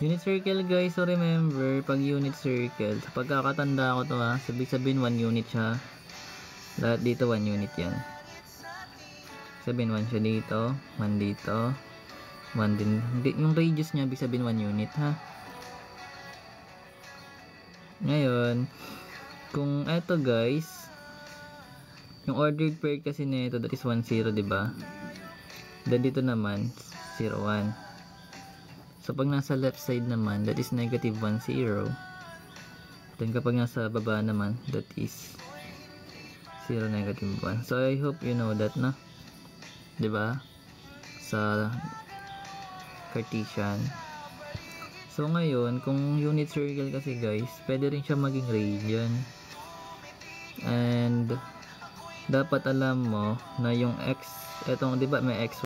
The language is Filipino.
Unit circle guys, so remember, pag unit circle, sa pagkakatanda ko to ha, sabihin 1 unit siya. Lahat dito 1 unit yan. Sabihin 1 siya dito, 1 dito, 1 din. Yung radius niya, sabihin 1 unit ha. Ngayon, kung eto guys, yung ordered pair kasi nito, that is 1 0, diba? Then dito naman 0 1. So pag nasa left side naman, that is negative 1 0. Then kapag nasa baba naman, that is 0 negative 1. So I hope you know that na, diba? Sa Cartesian. So ngayon, kung unit circle kasi guys, pwede rin siya maging radian. And dapat alam mo na yung x, etong 'di ba may x